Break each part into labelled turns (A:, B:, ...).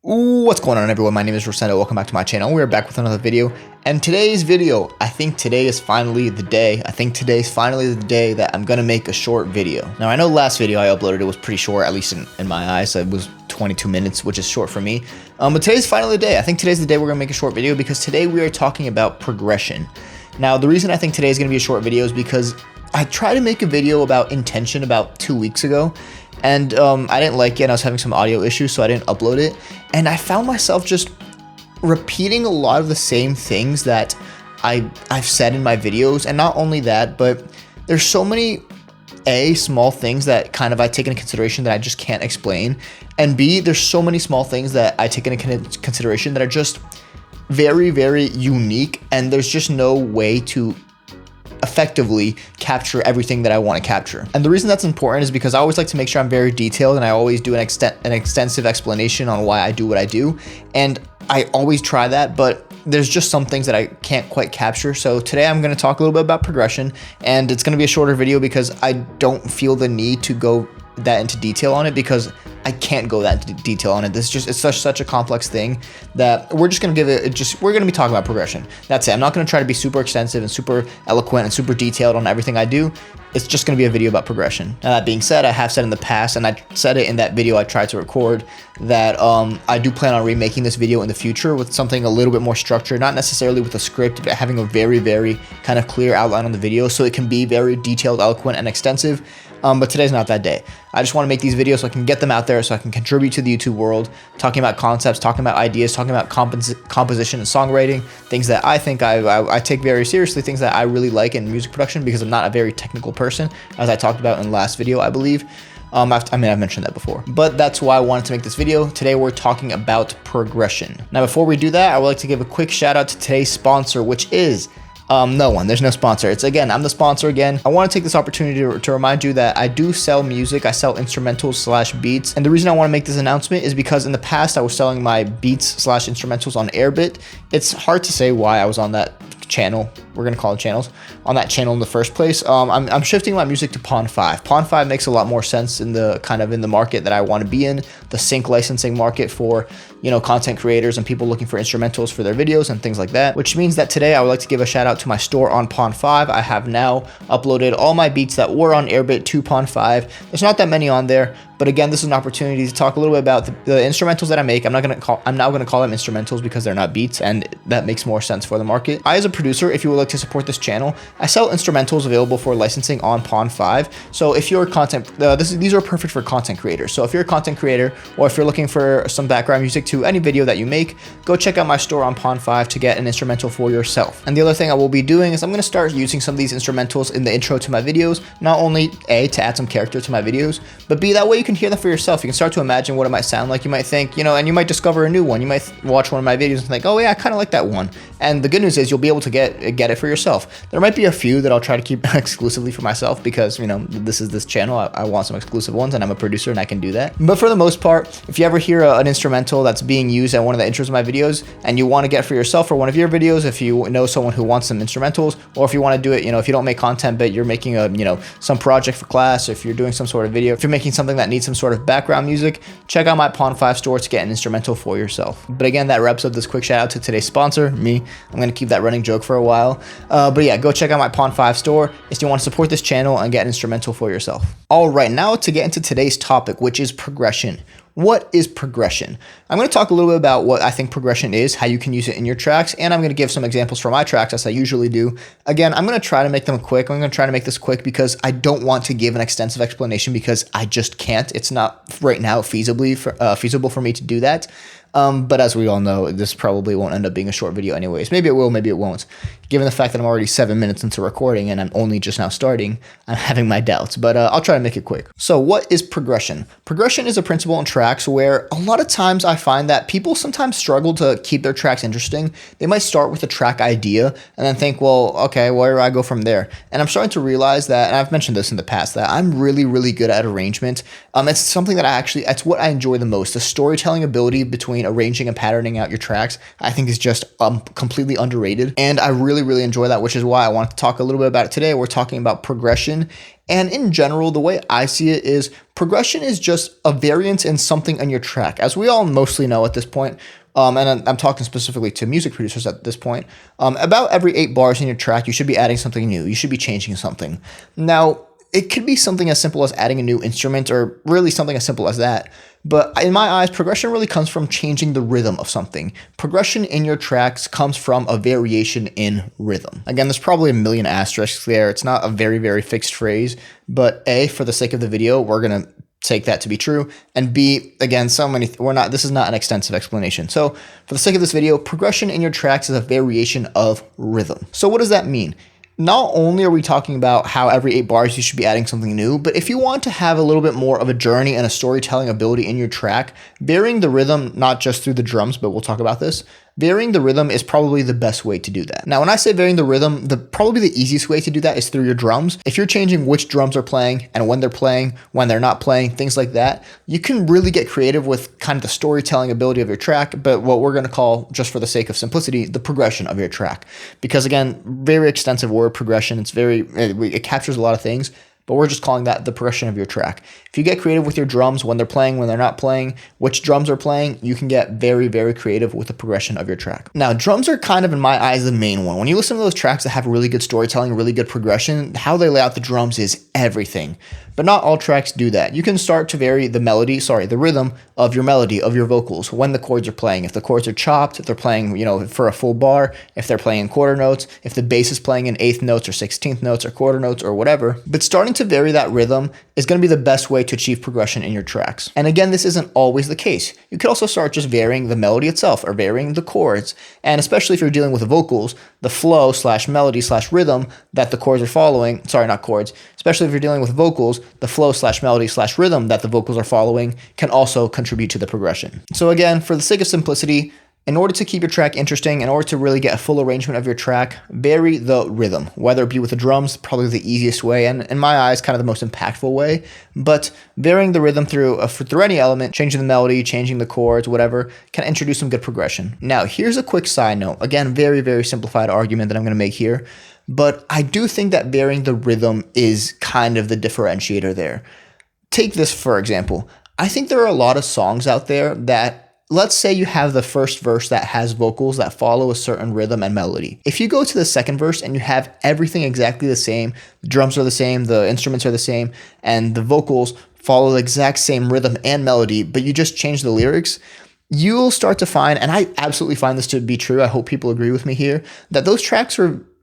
A: What's going on, everyone? My name is Rosendo. Welcome back to my channel. We're back with another video, and today's video, I think today is finally the day. That I'm gonna make a short video. Now, I know last video I uploaded, it was pretty short, at least in my eyes. It was 22 minutes, which is short for me. But today's finally the day. I think today's the day we're gonna make a short video because today we are talking about progression. Now, the reason I think today is gonna be a short video is because I tried to make a video about intention about 2 weeks ago, and I didn't like it, and I was having some audio issues, so I didn't upload it. And I found myself just repeating a lot of the same things that I've said in my videos. And not only that, but there's so many small things that kind of I take into consideration that I just can't explain. And B, there's so many small things that I take into consideration that are just very, very unique. And there's just no way to effectively capture everything that I want to capture. And the reason that's important is because I always like to make sure I'm very detailed, and I always do an extensive explanation on why I do what I do. And I always try that, but there's just some things that I can't quite capture. So today I'm going to talk a little bit about progression, and it's going to be a shorter video because I don't feel the need to go that into detail on it, because I can't go that into detail on it. It's such a complex thing that we're just gonna give it. We're gonna be talking about progression. That's it. I'm not gonna try to be super extensive and super eloquent and super detailed on everything I do. It's just gonna be a video about progression. Now, that being said, I have said in the past, and I said it in that video I tried to record, that I do plan on remaking this video in the future with something a little bit more structured, not necessarily with a script, but having a very, very kind of clear outline on the video so it can be very detailed, eloquent, and extensive. But today's not that day. I just want to make these videos so I can get them out there, so I can contribute to the YouTube world, talking about concepts, talking about ideas, talking about composition and songwriting, things that I think I take very seriously, things that I really like in music production, because I'm not a very technical person, as I talked about in the last video, I believe. I've mentioned that before, but that's why I wanted to make this video. Today, we're talking about progression. Now, before we do that, I would like to give a quick shout out to today's sponsor, which is no one. There's no sponsor. I'm the sponsor again. I want to take this opportunity to remind you that I do sell music. I sell instrumentals / beats. And the reason I want to make this announcement is because in the past I was selling my beats / instrumentals on Airbit. It's hard to say why I was on that channel. We're gonna call it channels on that channel in the first place. I'm shifting my music to Pond 5. Pond 5 makes a lot more sense in the market that I want to be in, the sync licensing market for, content creators and people looking for instrumentals for their videos and things like that. Which means that today I would like to give a shout out to my store on Pond 5. I have now uploaded all my beats that were on Airbit to Pond 5. There's not that many on there, but again, this is an opportunity to talk a little bit about the instrumentals that I make. I'm now gonna call them instrumentals because they're not beats, and that makes more sense for the market. I, as a producer, if you would like to support this channel, I sell instrumentals available for licensing on Pond 5. So if you're these are perfect for content creators. So if you're a content creator, or if you're looking for some background music to any video that you make, go check out my store on Pond 5 to get an instrumental for yourself. And the other thing I will be doing is I'm going to start using some of these instrumentals in the intro to my videos, not only A, to add some character to my videos, but B, that way you can hear them for yourself. You can start to imagine what it might sound like. You might think, and you might discover a new one. You might watch one of my videos and think, oh yeah, I kind of like that one. And the good news is you'll be able to get it for yourself. There might be a few that I'll try to keep exclusively for myself because, this is this channel. I want some exclusive ones, and I'm a producer and I can do that. But for the most part, if you ever hear an instrumental that's being used at one of the intros of my videos and you want to get for yourself for one of your videos, if you know someone who wants some instrumentals, or if you want to do it, if you don't make content but you're making some project for class, or if you're doing some sort of video, if you're making something that needs some sort of background music, check out my Pond 5 store to get an instrumental for yourself. But again, that wraps up this quick shout out to today's sponsor, me. I'm going to keep that running joke for a while. But yeah, go check out my Pond 5 store if you want to support this channel and get an instrumental for yourself. All right, now to get into today's topic, which is progression. What is progression? I'm going to talk a little bit about what I think progression is, how you can use it in your tracks, and I'm going to give some examples for my tracks as I usually do. Again, I'm going to try to make them quick. I'm going to try to make this quick because I don't want to give an extensive explanation because I just can't. It's not right now feasible for me to do that. But as we all know, this probably won't end up being a short video anyways. Maybe it will, maybe it won't. Given the fact that I'm already 7 minutes into recording and I'm only just now starting, I'm having my doubts, but I'll try to make it quick. So what is progression? Progression is a principle in tracks where a lot of times I find that people sometimes struggle to keep their tracks interesting. They might start with a track idea and then think, well, okay, where do I go from there? And I'm starting to realize that, and I've mentioned this in the past, that I'm really, really good at arrangement. It's something that it's what I enjoy the most. The storytelling ability between arranging and patterning out your tracks, I think is just completely underrated. And I really enjoy that, which is why I want to talk a little bit about it today. We're talking about progression. And in general, the way I see it is progression is just a variance in something on your track. As we all mostly know at this point, and I'm talking specifically to music producers at this point, about every 8 bars in your track, you should be adding something new. You should be changing something. Now, it could be something as simple as adding a new instrument or really something as simple as that. But in my eyes, progression really comes from changing the rhythm of something. Progression in your tracks comes from a variation in rhythm. Again, there's probably a million asterisks there. It's not a very, very fixed phrase, but A, for the sake of the video, we're going to take that to be true. And B, again, this is not an extensive explanation. So for the sake of this video, progression in your tracks is a variation of rhythm. So what does that mean? Not only are we talking about how every 8 bars you should be adding something new, but if you want to have a little bit more of a journey and a storytelling ability in your track, varying the rhythm, not just through the drums, but we'll talk about this, varying the rhythm is probably the best way to do that. Now, when I say varying the rhythm, probably the easiest way to do that is through your drums. If you're changing which drums are playing and when they're playing, when they're not playing, things like that, you can really get creative with kind of the storytelling ability of your track, but what we're going to call, just for the sake of simplicity, the progression of your track. Because again, very extensive word, progression. It captures a lot of things, but we're just calling that the progression of your track. If you get creative with your drums, when they're playing, when they're not playing, which drums are playing, you can get very, very creative with the progression of your track. Now, drums are kind of, in my eyes, the main one. When you listen to those tracks that have really good storytelling, really good progression, how they lay out the drums is everything. But not all tracks do that. You can start to vary the rhythm of your melody, of your vocals, when the chords are playing. If the chords are chopped, if they're playing, for a full bar, if they're playing in quarter notes, if the bass is playing in 1/8 notes or 16th notes or quarter notes or whatever. But starting to vary that rhythm is going to be the best way to achieve progression in your tracks. And again, this isn't always the case. You could also start just varying the melody itself or varying the chords. And especially if you're dealing with the vocals, the flow / melody / rhythm that the chords are following, especially if you're dealing with vocals, the flow / melody / rhythm that the vocals are following can also contribute to the progression. So again, for the sake of simplicity, in order to keep your track interesting, in order to really get a full arrangement of your track, vary the rhythm, whether it be with the drums, probably the easiest way, and in my eyes, kind of the most impactful way, but varying the rhythm through any element, changing the melody, changing the chords, whatever, can introduce some good progression. Now, here's a quick side note. Again, very, very simplified argument that I'm going to make here, but I do think that varying the rhythm is kind of the differentiator there. Take this, for example. I think there are a lot of songs out there that, let's say you have the first verse that has vocals that follow a certain rhythm and melody. If you go to the second verse and you have everything exactly the same, the drums are the same, the instruments are the same, and the vocals follow the exact same rhythm and melody, but you just change the lyrics, you'll start to find, and I absolutely find this to be true, I hope people agree with me here, that those tracks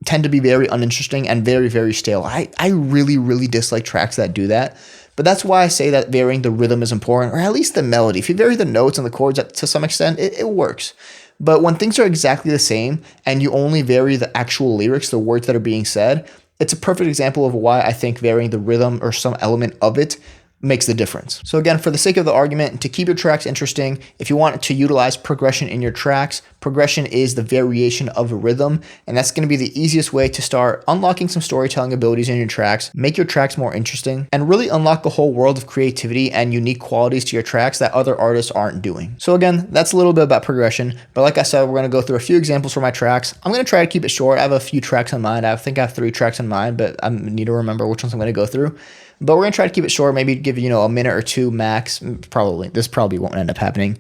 A: tend to be very uninteresting and very, very stale. I really, really dislike tracks that do that. But that's why I say that varying the rhythm is important, or at least the melody. If you vary the notes and the chords to some extent, it works. But when things are exactly the same and you only vary the actual lyrics, the words that are being said, it's a perfect example of why I think varying the rhythm or some element of it makes the difference. So again, for the sake of the argument, to keep your tracks interesting, if you want to utilize progression in your tracks, progression is the variation of a rhythm, and that's going to be the easiest way to start unlocking some storytelling abilities in your tracks, make your tracks more interesting, and really unlock a whole world of creativity and unique qualities to your tracks that other artists aren't doing. So again, that's a little bit about progression, but like I said, we're going to go through a few examples for my tracks. I'm going to try to keep it short. I have a few tracks in mind. I think I have 3 tracks in mind, but I need to remember which ones I'm going to go through. But we're going to try to keep it short, maybe give a minute or 2 max. This probably won't end up happening.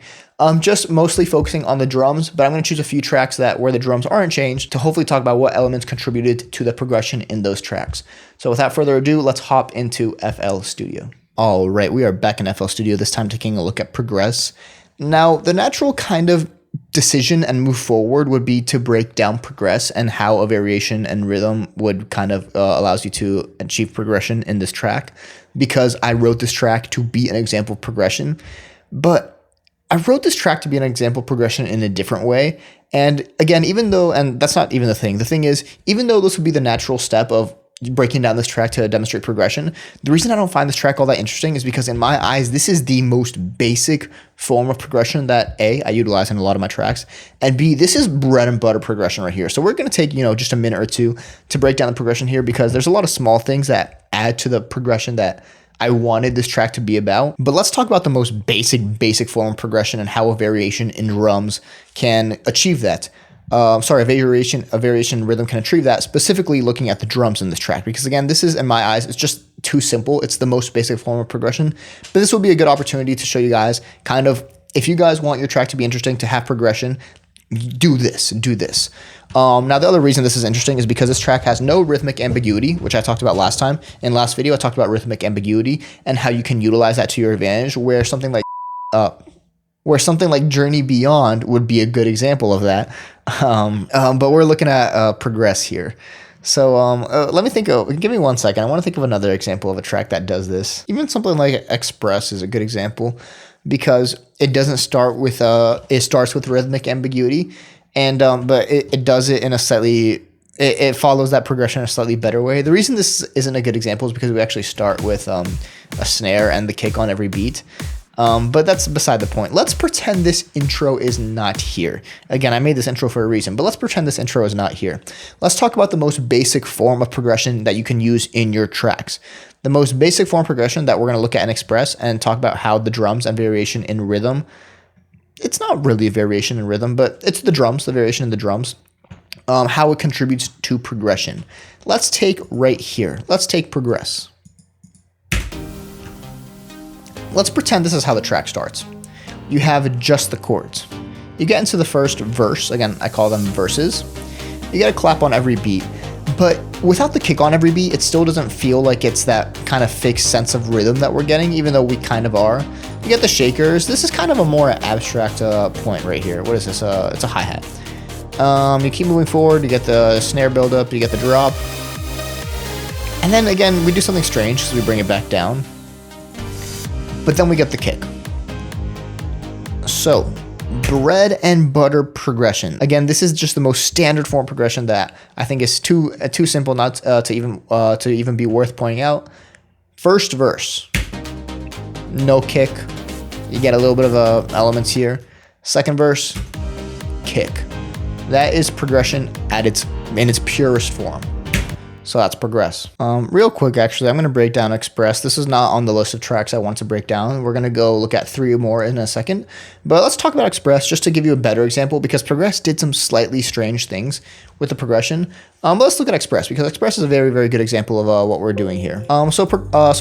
A: Just mostly focusing on the drums, but I'm going to choose a few tracks where the drums aren't changed to hopefully talk about what elements contributed to the progression in those tracks. So without further ado, let's hop into FL Studio. All right, we are back in FL Studio, this time taking a look at Progress. Now, the natural kind of decision and move forward would be to break down Progress and how a variation and rhythm would kind of allows you to achieve progression in this track, because I wrote this track to be an example of progression, but I wrote this track to be an example of progression in a different way. And again, and that's not even the thing is, even though this would be the natural step of breaking down this track to demonstrate progression, the reason I don't find this track all that interesting is because in my eyes, this is the most basic form of progression that A, I utilize in a lot of my tracks, and B, this is bread and butter progression right here. So we're going to take, just a minute or 2 to break down the progression here, because there's a lot of small things that add to the progression that I wanted this track to be about. But let's talk about the most basic form of progression and how a variation in drums can achieve that. A variation rhythm can achieve that, specifically looking at the drums in this track, because again, this is, in my eyes, it's just too simple. It's the most basic form of progression, but this will be a good opportunity to show you guys kind of, if you guys want your track to be interesting, to have progression, do this. Now, the other reason this is interesting is because this track has no rhythmic ambiguity, which I talked about last time. In last video, I talked about rhythmic ambiguity and how you can utilize that to your advantage, where something like Journey Beyond would be a good example of that. But we're looking at progress here. So let me think. Give me 1 second. I want to think of another example of a track that does this. Even something like Express is a good example, because it doesn't start with it starts with rhythmic ambiguity, and but it does it in a slightly, it follows that progression in a slightly better way. The reason this isn't a good example is because we actually start with a snare and the kick on every beat. But that's beside the point. Let's pretend this intro is not here. Again, I made this intro for a reason, but let's pretend this intro is not here. Let's talk about the most basic form of progression that you can use in your tracks. The most basic form of progression that we're going to look at in Express and talk about how the drums and variation in rhythm, it's not really a variation in rhythm, but it's the drums, the variation in the drums, how it contributes to progression. Let's take right here. Let's take Progress. Let's pretend this is how the track starts. You have just the chords. You get into the first verse. Again, I call them verses. You get a clap on every beat, but without the kick on every beat, it still doesn't feel like it's that kind of fixed sense of rhythm that we're getting, even though we kind of are. You get the shakers. This is kind of a more abstract point right here. What is this? It's a hi-hat. You keep moving forward. You get the snare buildup. You get the drop. And then again, we do something strange, so we bring it back down. But then we get the kick. So, bread and butter progression. Again, this is just the most standard form progression that I think is too simple not to even be worth pointing out. First verse, no kick. You get a little bit of elements here. Second verse, kick. That is progression in its purest form. So that's Progress. Real quick, actually, I'm going to break down Express. This is not on the list of tracks I want to break down. We're going to go look at 3 more in a second. But let's talk about Express just to give you a better example, because Progress did some slightly strange things with the progression. But let's look at Express, because Express is a very, very good example of what we're doing here. So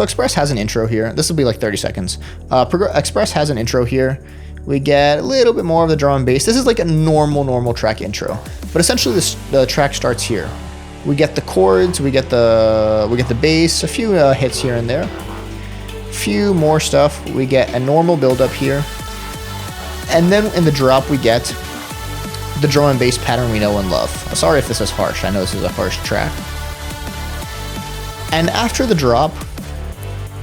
A: Express has an intro here. This will be like 30 seconds. Express has an intro here. We get a little bit more of the drum and bass. This is like a normal track intro. But essentially, the track starts here. We get the chords, we get the bass, a few hits here and there, few more stuff. We get a normal build-up here, and then in the drop we get the drum and bass pattern we know and love. Sorry if this is harsh. I know this is a harsh track. And after the drop,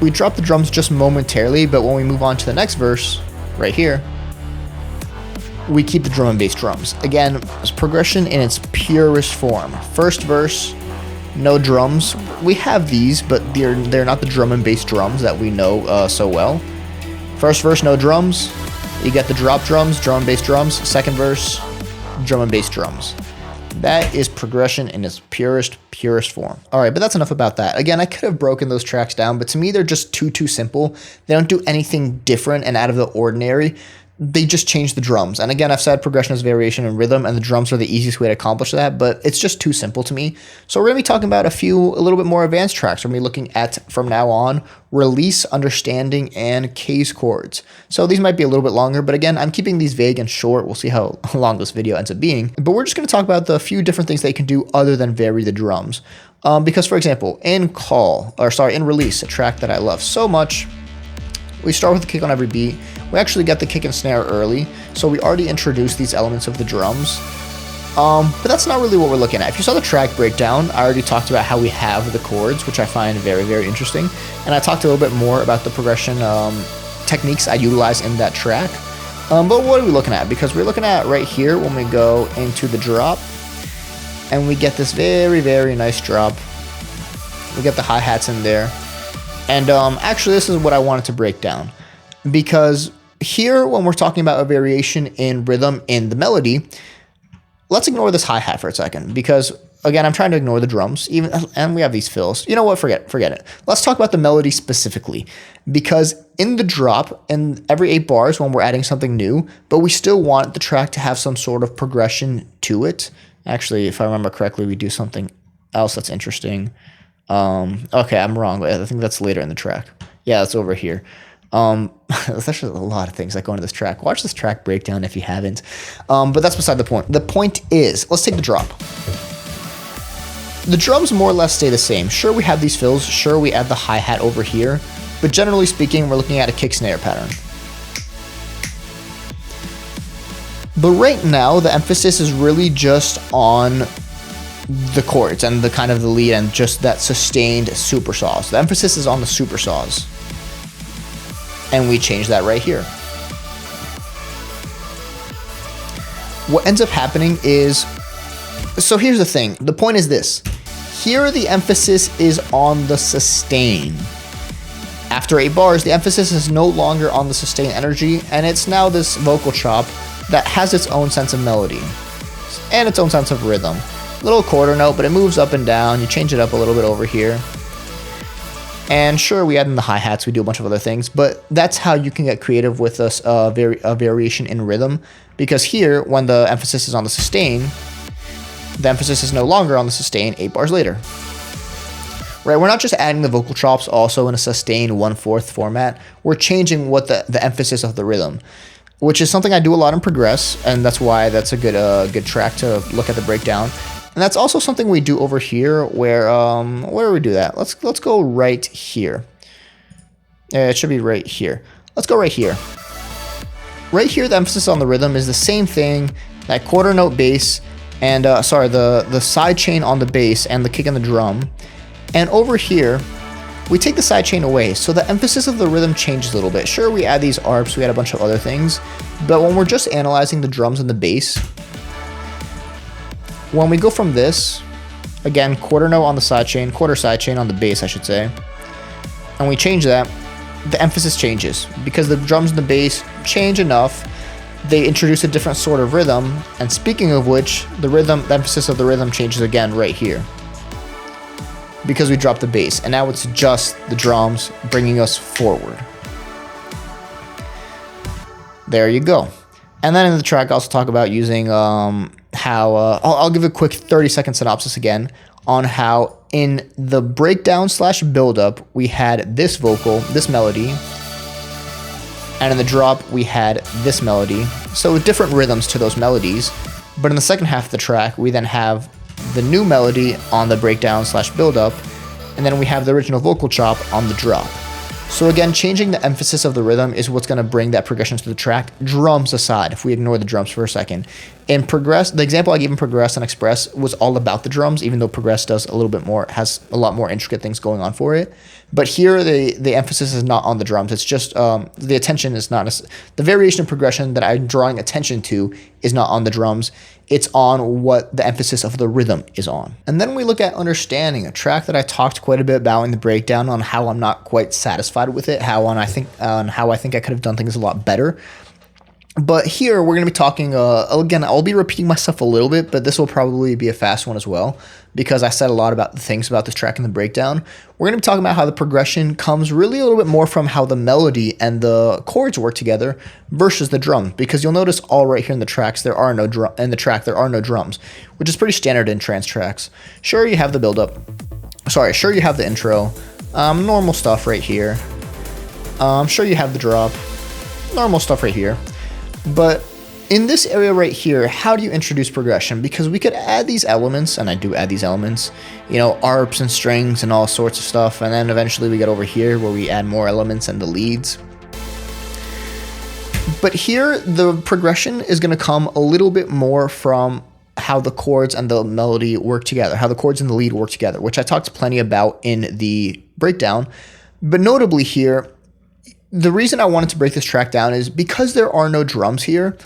A: we drop the drums just momentarily, but when we move on to the next verse, right here, we keep the drum and bass drums. Again, it's progression in its purest form. First verse, no drums. We have these, but they're not the drum and bass drums that we know so well. First verse, no drums. You get the drop drums, drum and bass drums. Second verse, drum and bass drums. That is progression in its purest form. All right, but that's enough about that. Again, I could have broken those tracks down, but to me, they're just too simple. They don't do anything different and out of the ordinary. They just change the drums. And again, I've said progression is variation in rhythm, and the drums are the easiest way to accomplish that, but it's just too simple to me. So we're going to be talking about a little bit more advanced tracks. We're going to be looking at, from now on, release, understanding, and case chords. So these might be a little bit longer, but again, I'm keeping these vague and short. We'll see how long this video ends up being. But we're just going to talk about the few different things they can do other than vary the drums. Because, for example, in Release, a track that I love so much, we start with the kick on every beat. We actually get the kick and snare early, so we already introduced these elements of the drums. But that's not really what we're looking at. If you saw the track breakdown, I already talked about how we have the chords, which I find very, very interesting. And I talked a little bit more about the progression techniques I utilize in that track. But what are we looking at? Because we're looking at right here when we go into the drop, and we get this very, very nice drop. We get the hi-hats in there. And actually, this is what I wanted to break down. Because here, when we're talking about a variation in rhythm in the melody, let's ignore this hi-hat for a second. Because, again, I'm trying to ignore the drums, and we have these fills. You know what? Forget it. Let's talk about the melody specifically. Because in the drop, in every 8 bars, when we're adding something new, but we still want the track to have some sort of progression to it. Actually, if I remember correctly, we do something else that's interesting. Okay, I'm wrong. I think that's later in the track. Yeah, that's over here. There's actually a lot of things that go into this track. Watch this track breakdown if you haven't. But that's beside the point. The point is, let's take the drop. The drums more or less stay the same. Sure, we have these fills. Sure, we add the hi-hat over here. But generally speaking, we're looking at a kick snare pattern. But right now, the emphasis is really just on the chords and the kind of the lead and just that sustained super saws. The emphasis is on the super saws. And we change that right here. What ends up happening is, so here's the thing. The point is this. Here the emphasis is on the sustain. After 8 bars, the emphasis is no longer on the sustain energy, and it's now this vocal chop that has its own sense of melody and its own sense of rhythm. Little quarter note, but it moves up and down. You change it up a little bit over here. And sure, we add in the hi-hats, we do a bunch of other things, but that's how you can get creative with a variation in rhythm, because here, when the emphasis is on the sustain, the emphasis is no longer on the sustain 8 bars later. Right, we're not just adding the vocal chops also in a sustained 1/4 format, we're changing what the emphasis of the rhythm, which is something I do a lot in Progress, and that's why that's a good track to look at the breakdown. And that's also something we do over here, where do we do that? Let's go right here. It should be right here. Let's go right here. Right here, the emphasis on the rhythm is the same thing, that quarter note bass, and the side chain on the bass and the kick and the drum. And over here, we take the side chain away, so the emphasis of the rhythm changes a little bit. Sure, we add these arps, we add a bunch of other things, but when we're just analyzing the drums and the bass, when we go from this, again, quarter note on the side chain, quarter side chain on the bass, I should say, and we change that, the emphasis changes, because the drums and the bass change enough, they introduce a different sort of rhythm, and speaking of which, the emphasis of the rhythm changes again right here, because we dropped the bass, and now it's just the drums bringing us forward. There you go. And then in the track, I also talk about using how, I'll give a quick 30-second synopsis again on how in the breakdown / build-up, we had this vocal, this melody, and in the drop, we had this melody. So different rhythms to those melodies, but in the second half of the track, we then have the new melody on the breakdown / build-up, and then we have the original vocal chop on the drop. So again, changing the emphasis of the rhythm is what's going to bring that progression to the track, drums aside, if we ignore the drums for a second. In Progress, the example I gave in Progress and Express was all about the drums, even though Progress does a little bit more, has a lot more intricate things going on for it. But here, the emphasis is not on the drums. It's just, the attention is not, the variation of progression that I'm drawing attention to is not on the drums. It's on what the emphasis of the rhythm is on. And then we look at Understanding, a track that I talked quite a bit about in the breakdown on how I'm not quite satisfied with it, how I think I could have done things a lot better. But here we're going to be talking, again, I'll be repeating myself a little bit, but this will probably be a fast one as well, because I said a lot about the things about this track in the breakdown. We're going to be talking about how the progression comes really a little bit more from how the melody and the chords work together versus the drum, because you'll notice all right here in the tracks, there are no drums, which is pretty standard in trance tracks. Sure, you have the build-up. Sure, you have the intro. Normal stuff right here. Sure, you have the drop. Normal stuff right here. But in this area right here, how do you introduce progression? Because we could add these elements, and I do add these elements, you know, arps and strings and all sorts of stuff, and then eventually we get over here where we add more elements and the leads. But here, the progression is going to come a little bit more from how the chords and the melody work together, how the chords and the lead work together, which I talked plenty about in the breakdown. But notably here, the reason I wanted to break this track down is because there are no drums here.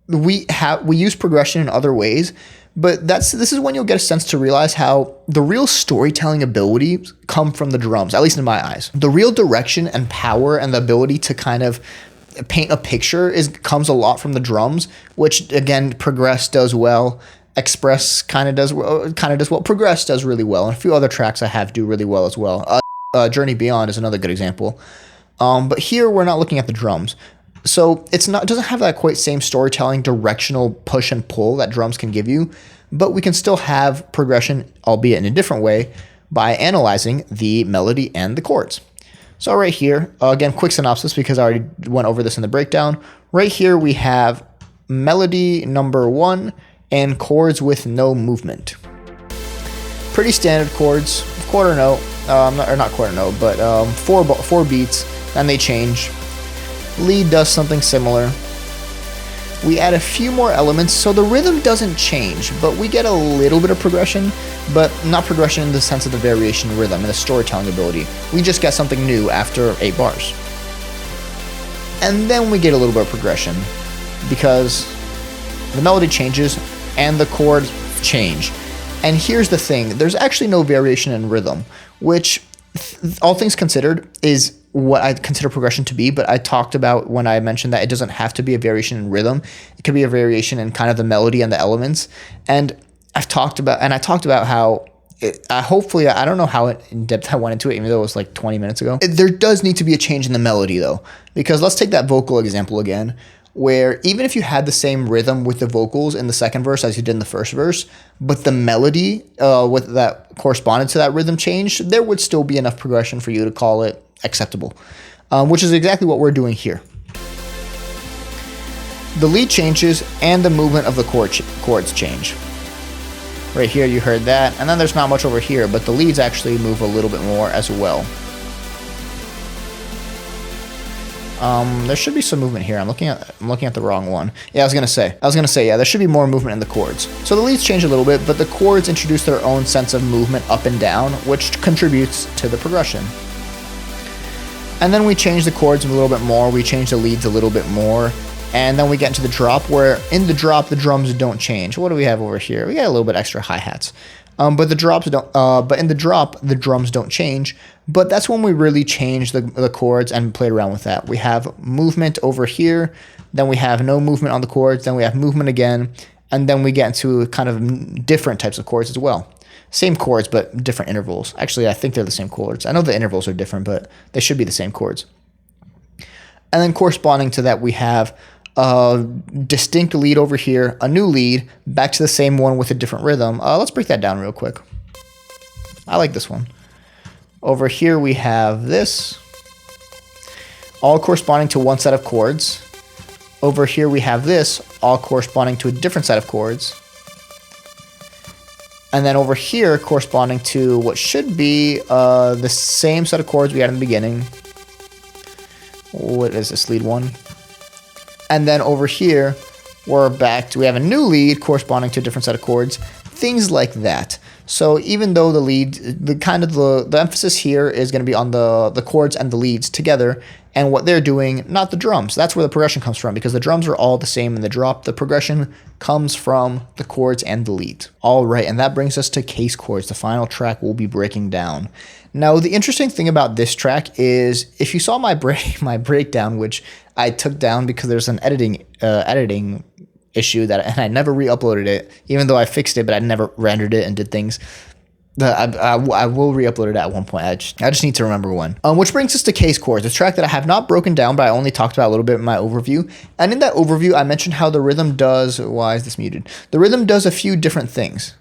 A: We use progression in other ways, but this is when you'll get a sense to realize how the real storytelling abilities come from the drums, at least in my eyes. The real direction and power and the ability to kind of paint a picture comes a lot from the drums, which again, Progress does well. Express kind of does well. Progress does really well, and a few other tracks I have do really well as well. Journey Beyond is another good example. But here we're not looking at the drums. So it doesn't have that quite same storytelling, directional push and pull that drums can give you, but we can still have progression, albeit in a different way, by analyzing the melody and the chords. So right here, again, quick synopsis because I already went over this in the breakdown. Right here we have melody number 1 and chords with no movement. Pretty standard chords, quarter note, or not quarter note, but 4 beats, and they change. Lead does something similar. We add a few more elements, so the rhythm doesn't change, but we get a little bit of progression, but not progression in the sense of the variation in rhythm and the storytelling ability. We just get something new after 8 bars. And then we get a little bit of progression, because the melody changes and the chords change. And here's the thing, there's actually no variation in rhythm, which, all things considered, is what I consider progression to be, but I talked about when I mentioned that it doesn't have to be a variation in rhythm. It could be a variation in kind of the melody and the elements. And I talked about how hopefully, I don't know how in depth I went into it, even though it was like 20 minutes ago. There does need to be a change in the melody though, because let's take that vocal example again, where even if you had the same rhythm with the vocals in the second verse as you did in the first verse, but the melody with that corresponded to that rhythm change, there would still be enough progression for you to call it acceptable, which is exactly what we're doing here. The lead changes and the movement of the chords change. Right here you heard that, and then there's not much over here, but the leads actually move a little bit more as well. There should be some movement here. I'm looking at the wrong one. Yeah, I was gonna say, yeah, there should be more movement in the chords. So the leads change a little bit, but the chords introduce their own sense of movement up and down, which contributes to the progression. And then we change the chords a little bit more, we change the leads a little bit more, and then we get into the drop, where in the drop, the drums don't change. What do we have over here? We got a little bit extra hi-hats. But the drops don't. But in the drop, the drums don't change. But that's when we really change the chords and played around with that. We have movement over here, then we have no movement on the chords, then we have movement again, and then we get into kind of different types of chords as well. Same chords, but different intervals. Actually, I think they're the same chords. I know the intervals are different, but they should be the same chords. And then corresponding to that, we have a distinct lead over here, a new lead, back to the same one with a different rhythm. Let's break that down real quick. I like this one. Over here we have this, all corresponding to one set of chords. Over here we have this, all corresponding to a different set of chords. And then over here corresponding to what should be the same set of chords we had in the beginning. What is this, lead 1? And then over here, we're back to, we have a new lead corresponding to a different set of chords, things like that. So even though the lead, the emphasis here is going to be on the chords and the leads together, and what they're doing, not the drums. That's where the progression comes from, because the drums are all the same in the drop. The progression comes from the chords and the lead. All right, and that brings us to case chords, the final track we'll be breaking down. Now, the interesting thing about this track is, if you saw my breakdown, which I took down because there's an editing issue and I never re-uploaded it, even though I fixed it, but I never rendered it and did things. I will re-upload it at one point. I just need to remember when. Which brings us to case chords, a track that I have not broken down, but I only talked about a little bit in my overview. And in that overview, I mentioned how the rhythm does. Why is this muted? The rhythm does a few different things.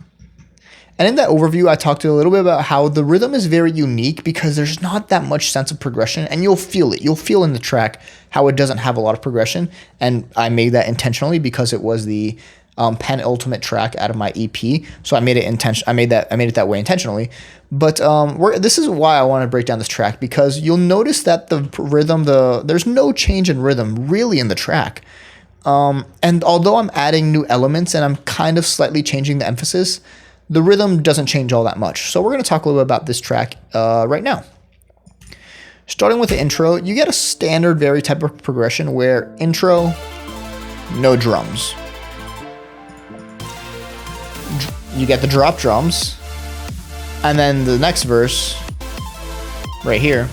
A: And in that overview, I talked a little bit about how the rhythm is very unique because there's not that much sense of progression, and you'll feel it. You'll feel in the track how it doesn't have a lot of progression, and I made that intentionally because it was the penultimate track out of my EP, so I made it I made it that way intentionally. But this is why I want to break down this track, because you'll notice that the rhythm, there's no change in rhythm really in the track. And although I'm adding new elements and I'm kind of slightly changing the emphasis, the rhythm doesn't change all that much. So we're going to talk a little bit about this track right now. Starting with the intro, you get a standard very type of progression where intro, no drums. You get the drop drums, and then the next verse, right here,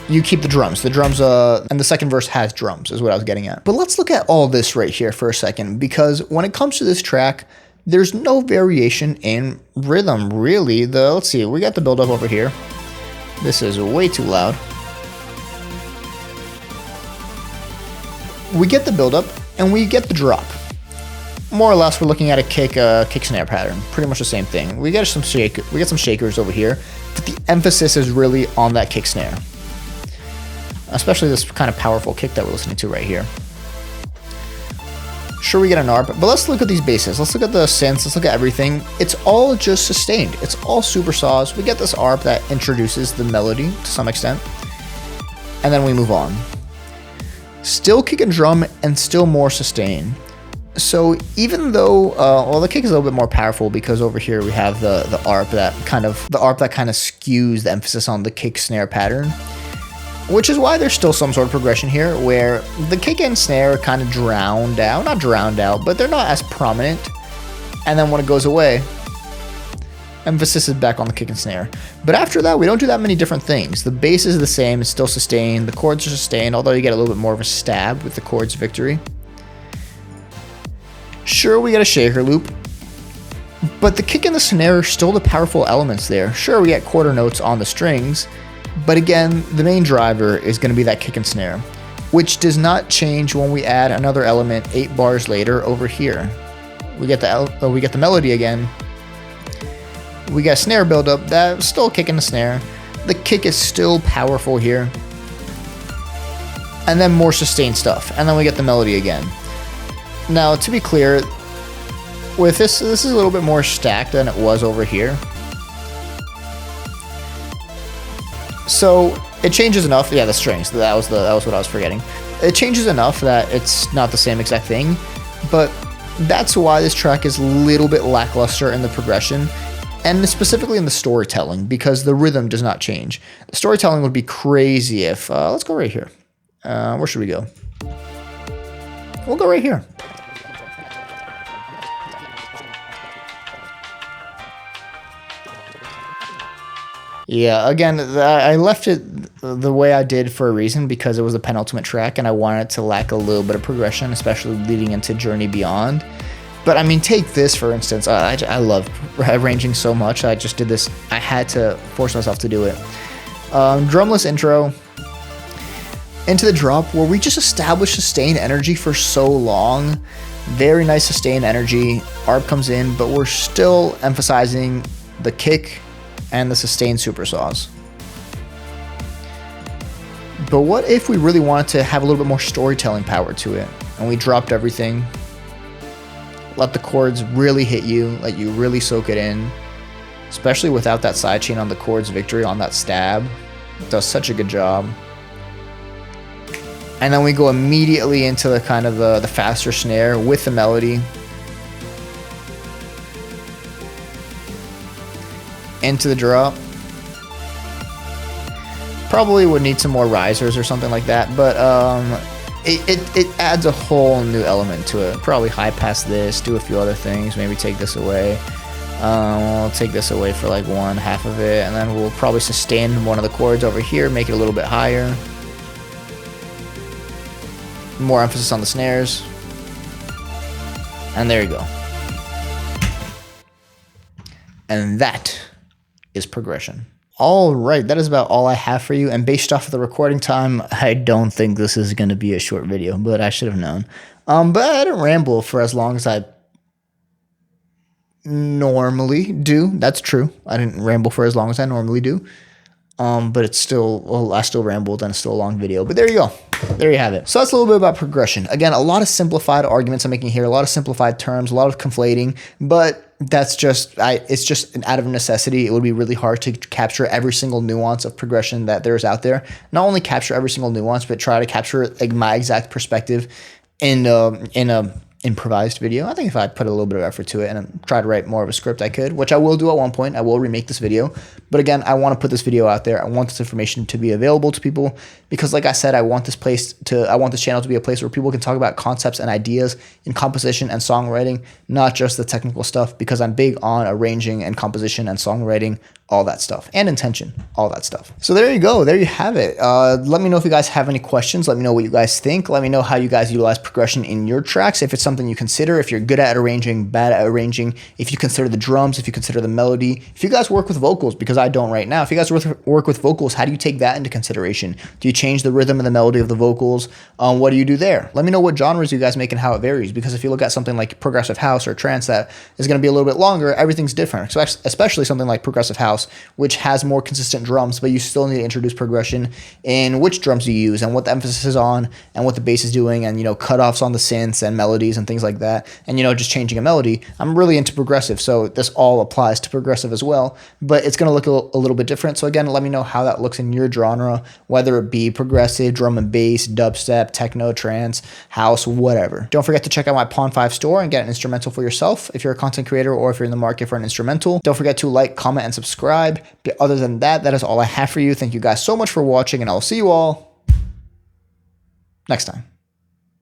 A: you keep the drums. The drums, and the second verse has drums, is what I was getting at. But let's look at all this right here for a second, because when it comes to this track, there's no variation in rhythm, really. Let's see, we got the build-up over here. This is way too loud. We get the build-up, and we get the drop. more or less we're looking at a kick snare pattern, pretty much the same thing. We get some shakers over here, but the emphasis is really on that kick snare, especially this kind of powerful kick that we're listening to right here. Sure, we get an ARP, but let's look at these basses. Let's look at the synths. Let's look at everything. It's all just sustained. It's all super saws. We get this ARP that introduces the melody to some extent, and then we move on. Still kick and drum, and still more sustain. So even though, well, the kick is a little bit more powerful because over here we have the ARP that kind of skews the emphasis on the kick snare pattern. Which is why there's still some sort of progression here where the kick and snare are kind of not drowned out, but they're not as prominent. And then when it goes away, emphasis is back on the kick and snare. But after that, we don't do that many different things. The bass is the same, it's still sustained. The chords are sustained, although you get a little bit more of a stab with the chords victory. Sure, we get a shaker loop, but the kick and the snare are still the powerful elements there. Sure, we get quarter notes on the strings, but again, the main driver is going to be that kick and snare, which does not change when we add another element 8 bars later over here. We get the melody again. We got snare buildup, that's still kicking the snare. The kick is still powerful here. And then more sustained stuff, and then we get the melody again. Now, to be clear, with this is a little bit more stacked than it was over here. So it changes enough. Yeah, the strings. That was what I was forgetting. It changes enough that it's not the same exact thing, but that's why this track is a little bit lackluster in the progression, and specifically in the storytelling, because the rhythm does not change. The storytelling would be crazy if let's go right here. Where should we go? We'll go right here. Yeah, again, I left it the way I did for a reason, because it was the penultimate track and I wanted it to lack a little bit of progression, especially leading into Journey Beyond. But I mean, take this for instance. I love arranging so much. I just did this. I had to force myself to do it. Drumless intro into the drop, where we just established sustained energy for so long. Very nice sustained energy. ARP comes in, but we're still emphasizing the kick and the sustained super saws. But what if we really wanted to have a little bit more storytelling power to it, and we dropped everything, let the chords really hit you, let you really soak it in, especially without that sidechain on the chords victory on that stab. It does such a good job. And then we go immediately into the kind of the faster snare with the melody. Into the drop. Probably would need some more risers or something like that, but it adds a whole new element to it. Probably high pass this, do a few other things, maybe take this away. We'll take this away for like one half of it, and then we'll probably sustain one of the chords over here, make it a little bit higher. More emphasis on the snares. And there you go. And that is progression. All right, that is about all I have for you. And based off of the recording time, I don't think this is going to be a short video, but I should have known. But I didn't ramble for as long as I normally do. That's true. I didn't ramble for as long as I normally do. But it's still, well, I still rambled and it's still a long video, but there you go. There you have it. So that's a little bit about progression. Again, a lot of simplified arguments I'm making here, a lot of simplified terms, a lot of conflating, but that's just, it's just out of necessity. It would be really hard to capture every single nuance of progression that there is out there. Not only capture every single nuance, but try to capture like my exact perspective in a improvised video. I think if I put a little bit of effort to it and try to write more of a script, I could, which I will do at one point. I will remake this video. But again, I want to put this video out there. I want this information to be available to people because, like I said, I want this channel to be a place where people can talk about concepts and ideas in composition and songwriting, not just the technical stuff, because I'm big on arranging and composition and songwriting all that stuff, and intention, all that stuff. So there you go. There you have it. Let me know if you guys have any questions. Let me know what you guys think. Let me know how you guys utilize progression in your tracks. If it's something you consider, if you're good at arranging, bad at arranging, if you consider the drums, if you consider the melody, if you guys work with vocals, because I don't right now. If you guys work with vocals, how do you take that into consideration? Do you change the rhythm and the melody of the vocals? What do you do there? Let me know what genres you guys make and how it varies, because if you look at something like progressive house or trance that is going to be a little bit longer, everything's different, especially something like progressive house, which has more consistent drums, but you still need to introduce progression in which drums you use and what the emphasis is on and what the bass is doing, and, you know, cutoffs on the synths and melodies and things like that, and, you know, just changing a melody. I'm really into progressive, so this all applies to progressive as well, but it's going to look a little bit different. So again, let me know how that looks in your genre, whether it be progressive, drum and bass, dubstep, techno, trance, house, whatever. Don't forget to check out my Pawn 5 store and get an instrumental for yourself if you're a content creator or if you're in the market for an instrumental. Don't forget to like, comment, and subscribe. But other than that, that is all I have for you. Thank you guys so much for watching, and I will see you all next time.